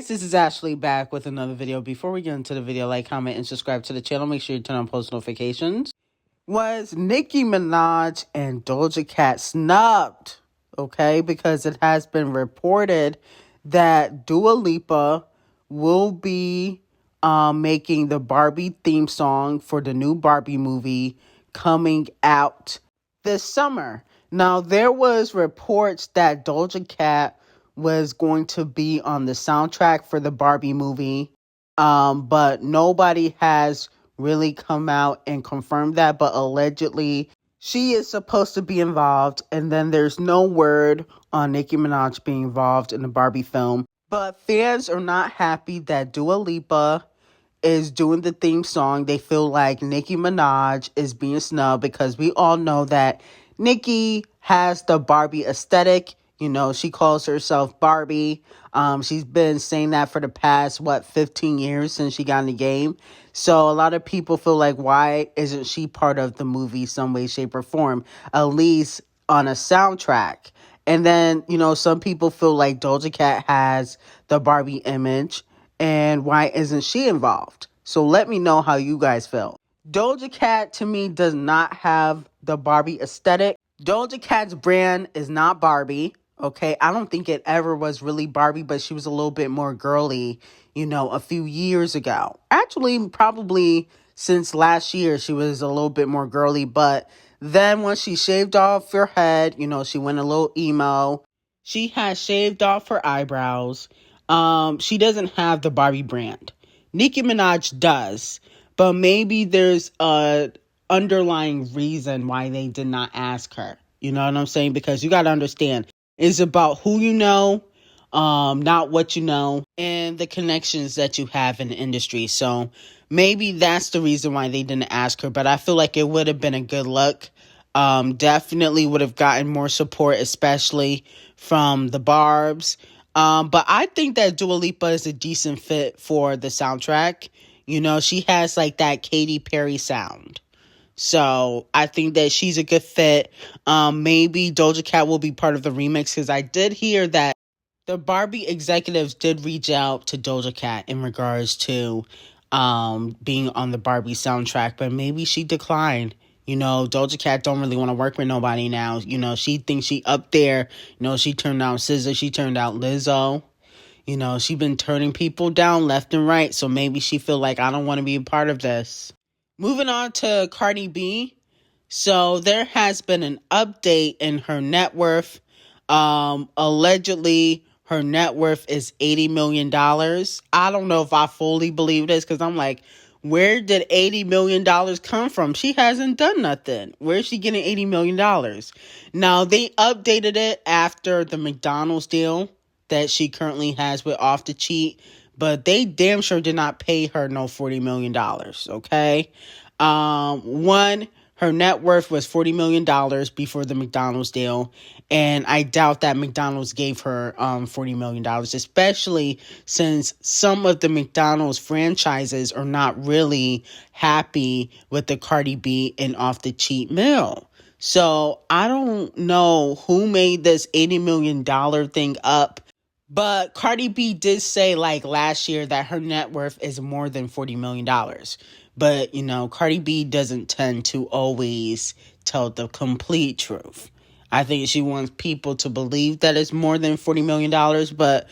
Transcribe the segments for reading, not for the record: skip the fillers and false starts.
Guys, this is Ashley back with another video. Before we get into the video, like, comment, and subscribe to the channel. Make sure you turn on post notifications. Was Nicki Minaj and Doja Cat snubbed? Okay, because it has been reported that Dua Lipa will be making the Barbie theme song for the new Barbie movie coming out this summer. Now, there was reports that Doja Cat was going to be on the soundtrack for the Barbie movie, but nobody has really come out and confirmed that, but allegedly she is supposed to be involved, and then there's no word on Nicki Minaj being involved in the Barbie film. But fans are not happy that Dua Lipa is doing the theme song. They feel like Nicki Minaj is being snubbed because we all know that Nicki has the Barbie aesthetic. You know, she calls herself Barbie. She's been saying that for the past, 15 years since she got in the game. So a lot of people feel like, why isn't she part of the movie some way, shape, or form, at least on a soundtrack? And then, you know, some people feel like Doja Cat has the Barbie image, and why isn't she involved? So let me know how you guys feel. Doja Cat, to me, does not have the Barbie aesthetic. Doja Cat's brand is not Barbie. Okay, I don't think it ever was really Barbie, but she was a little bit more girly, you know, a few years ago. Actually, probably since last year, she was a little bit more girly. But then once she shaved off her head, you know, she went a little emo. She has shaved off her eyebrows. She doesn't have the Barbie brand. Nicki Minaj does, but maybe there's a underlying reason why they did not ask her. You know what I'm saying? Because you got to understand, it's about who you know, not what you know, and the connections that you have in the industry. So maybe that's the reason why they didn't ask her. But I feel like it would have been a good look. Definitely would have gotten more support, especially from the Barbs. But I think that Dua Lipa is a decent fit for the soundtrack. You know, she has like that Katy Perry sound. So I think that she's a good fit. Maybe Doja Cat will be part of the remix, because I did hear that the Barbie executives did reach out to Doja Cat in regards to being on the Barbie soundtrack, but maybe she declined. You know, Doja Cat don't really want to work with nobody now. You know, she thinks she up there. You know, she turned down SZA. She turned out Lizzo. You know, she been turning people down left and right. So maybe she feel like, I don't want to be a part of this. Moving on to Cardi B. So there has been an update in her net worth. Allegedly, her net worth is $80 million. I don't know if I fully believe this, because I'm like, where did $80 million come from? She hasn't done nothing. Where is she getting $80 million? Now, they updated it after the McDonald's deal that she currently has with Off the Cheat, but they damn sure did not pay her no $40 million, okay? Her net worth was $40 million before the McDonald's deal, and I doubt that McDonald's gave her $40 million, especially since some of the McDonald's franchises are not really happy with the Cardi B and Off the Cheat meal. So I don't know who made this $80 million thing up, but Cardi B did say like last year that her net worth is more than $40 million. But, you know, Cardi B doesn't tend to always tell the complete truth. I think she wants people to believe that it's more than $40 million. But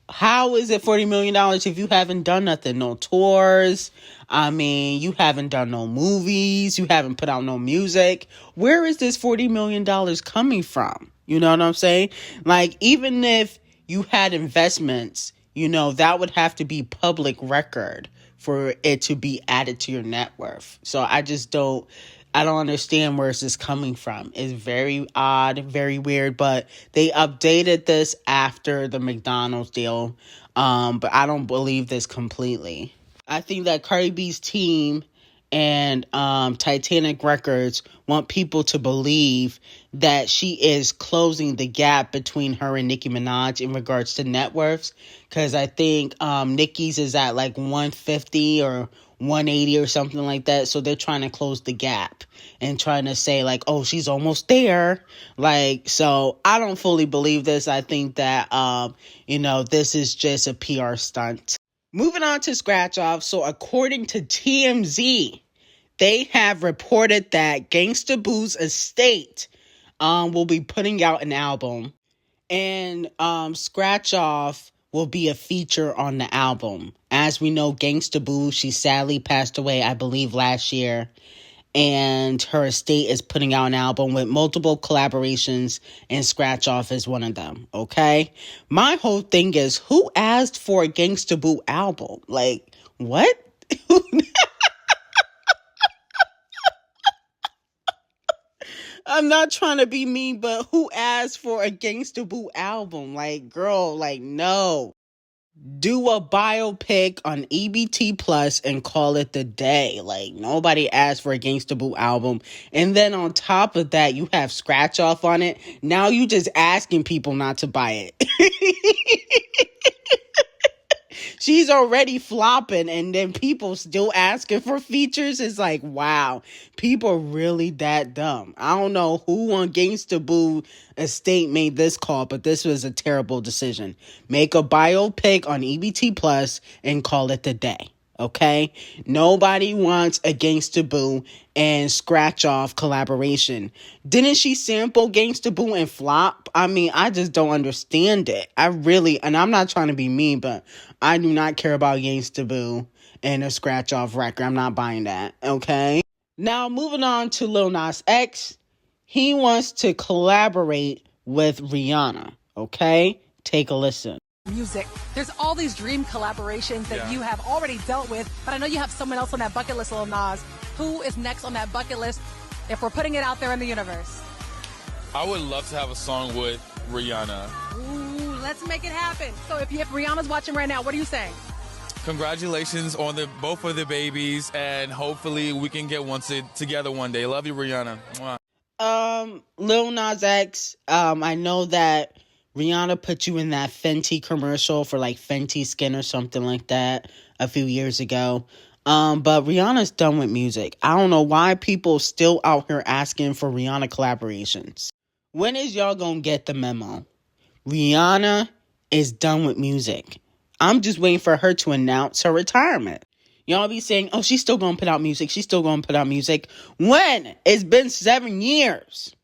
how is it $40 million if you haven't done nothing? No tours. I mean, you haven't done no movies. You haven't put out no music. Where is this $40 million coming from? You know what I'm saying? Like, even if you had investments, you know, that would have to be public record for it to be added to your net worth. So I don't understand where this is coming from. It's very odd, very weird, but they updated this after the McDonald's deal. But I don't believe this completely. I think that Cardi B's team and Titanic Records want people to believe that she is closing the gap between her and Nicki Minaj in regards to net worths. Because I think Nicki's is at like 150 or 180 or something like that. So they're trying to close the gap and trying to say like, oh, she's almost there. Like, so I don't fully believe this. I think that, this is just a PR stunt. Moving on to Scratch Off. So according to TMZ, they have reported that Gangsta Boo's estate will be putting out an album. And Scratch Off will be a feature on the album. As we know, Gangsta Boo, she sadly passed away, I believe, last year. And her estate is putting out an album with multiple collaborations, and Scratch Off is one of them, okay? My whole thing is, who asked for a Gangsta Boo album? Like, what? I'm not trying to be mean, but who asked for a Gangsta Boo album? Like, girl, like, no. Do a biopic on EBT Plus and call it the day. Like, nobody asked for a Gangsta Boo album. And then on top of that, you have Scratch Off on it. Now you just asking people not to buy it. She's already flopping, and then people still asking for features. It's like, wow, people are really that dumb. I don't know who on Gangsta Boo estate made this call, but this was a terrible decision. Make a biopic on EBT Plus and call it the day. Okay? Nobody wants a Gangsta Boo and Scratch Off collaboration. Didn't she sample Gangsta Boo and flop? I mean, I just don't understand it. And I'm not trying to be mean, but I do not care about Gangsta Boo and a Scratch Off record. I'm not buying that. Okay? Now, moving on to Lil Nas X. He wants to collaborate with Rihanna. Okay? Take a listen. Music. There's all these dream collaborations that you have already dealt with, but I know you have someone else on that bucket list, Lil Nas. Who is next on that bucket list if we're putting it out there in the universe? I would love to have a song with Rihanna. Ooh, let's make it happen. So if Rihanna's watching right now, what are you saying? Congratulations on both of the babies, and hopefully we can get one together one day. Love you, Rihanna. Mwah. Lil Nas X, I know that Rihanna put you in that Fenty commercial for like Fenty Skin or something like that a few years ago. But Rihanna's done with music. I don't know why people still out here asking for Rihanna collaborations. When is y'all gonna get the memo? Rihanna is done with music. I'm just waiting for her to announce her retirement. Y'all be saying, oh, she's still gonna put out music. She's still gonna put out music. When? It's been 7 years.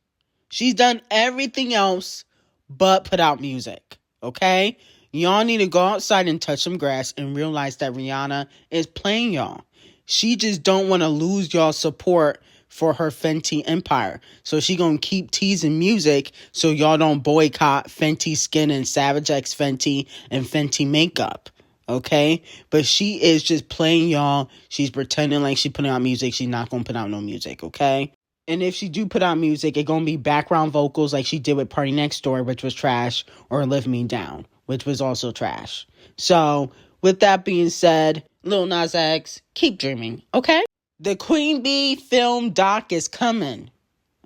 She's done everything else but put out music, okay? Y'all need to go outside and touch some grass and realize that Rihanna is playing y'all. She just don't want to lose y'all support for her Fenty empire. So she gonna keep teasing music so y'all don't boycott Fenty Skin and Savage X Fenty and Fenty makeup, okay? But she is just playing y'all. She's pretending like she's putting out music. She's not gonna put out no music, okay? And if she do put out music, it's gonna be background vocals like she did with Party Next Door, which was trash, or Lift Me Down, which was also trash. So, with that being said, Lil Nas X, keep dreaming, okay? The Queen Bee film doc is coming,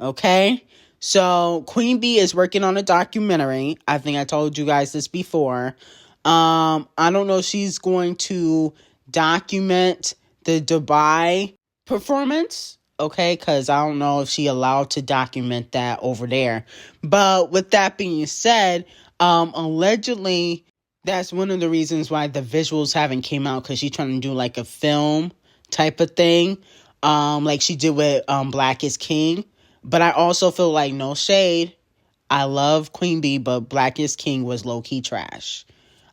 okay? So, Queen Bee is working on a documentary. I think I told you guys this before. I don't know if she's going to document the Dubai performance, okay, because I don't know if she allowed to document that over there. But with that being said, allegedly, that's one of the reasons why the visuals haven't came out, because she's trying to do like a film type of thing, like she did with Black is King. But I also feel like, no shade, I love Queen Bee, but Black is King was low-key trash.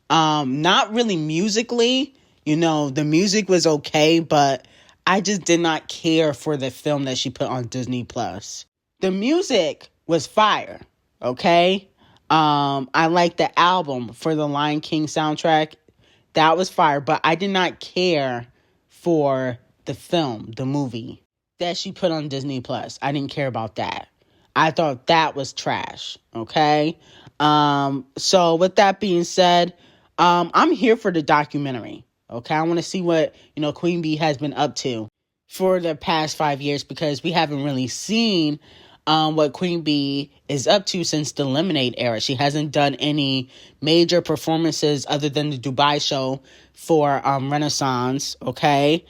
Not really musically, the music was okay, but I just did not care for the film that she put on Disney Plus. The music was fire, okay? I like the album for the Lion King soundtrack. That was fire, but I did not care for the film, the movie that she put on Disney Plus. I didn't care about that. I thought that was trash, okay? So with that being said, I'm here for the documentary. Okay, I want to see what, Queen Bee has been up to. for the past 5 years because we haven't really seen what Queen Bee is up to since the Lemonade era. She hasn't done any major performances other than the Dubai show for Renaissance, okay?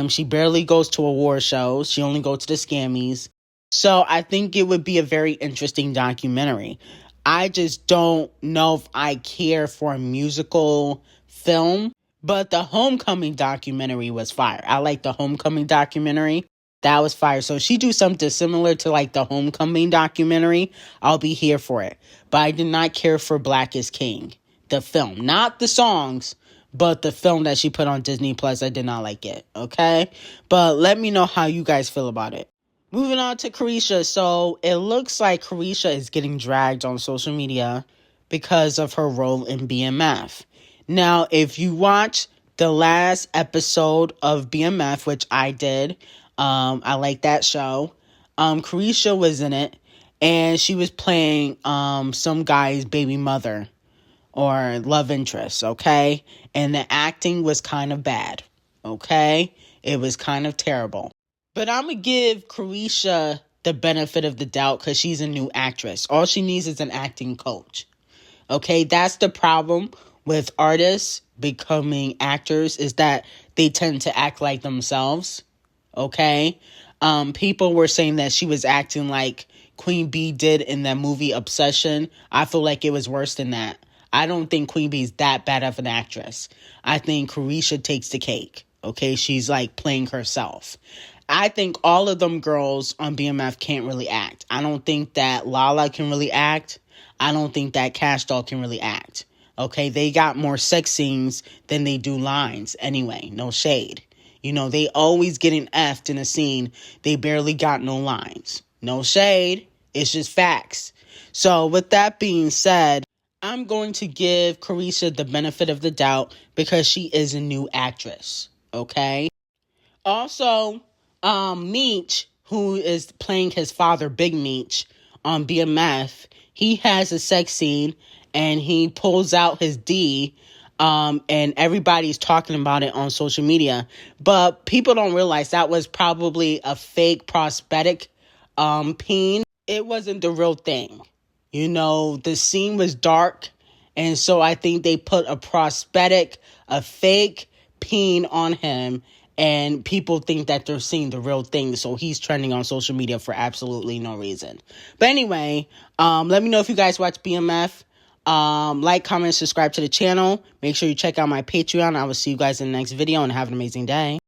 She barely goes to award shows. She only goes to the Scammies. So I think it would be a very interesting documentary. I just don't know if I care for a musical film, but the Homecoming documentary was fire. I like the Homecoming documentary. That was fire. So if she do something similar to like the Homecoming documentary, I'll be here for it. But I did not care for Black is King, the film. Not the songs, but the film that she put on Disney Plus. I did not like it, okay? But let me know how you guys feel about it. Moving on to Cärëšhä. So it looks like Cärëšhä is getting dragged on social media because of her role in BMF. Now, if you watch the last episode of BMF, which I did, I like that show. Cärëšhä was in it, and she was playing some guy's baby mother or love interest, okay? And the acting was kind of bad, okay? It was kind of terrible. But I'm going to give Cärëšhä the benefit of the doubt because she's a new actress. All she needs is an acting coach, okay? That's the problem with artists becoming actors, is that they tend to act like themselves. Okay, people were saying that she was acting like Queen Bee did in that movie Obsession. I feel like it was worse than that. I don't think Queen Bee is that bad of an actress. I think Cärëšhä takes the cake. Okay, she's like playing herself. I think all of them girls on BMF can't really act. I don't think that Lala can really act. I don't think that Cash Doll can really act. Okay, they got more sex scenes than they do lines anyway. No shade. You know, they always getting effed in a scene. They barely got no lines. No shade. It's just facts. So with that being said, I'm going to give Cärëšhä the benefit of the doubt because she is a new actress. Okay? Also, Meech, who is playing his father, Big Meech, on BMF, he has a sex scene and he pulls out his D. And everybody's talking about it on social media. But people don't realize that was probably a fake prosthetic peen. It wasn't the real thing. You know, the scene was dark. And so I think they put a prosthetic, a fake peen on him. And people think that they're seeing the real thing. So he's trending on social media for absolutely no reason. But anyway, let me know if you guys watch BMF. Like, comment, subscribe to the channel. Make sure you check out my Patreon. I will see you guys in the next video and have an amazing day.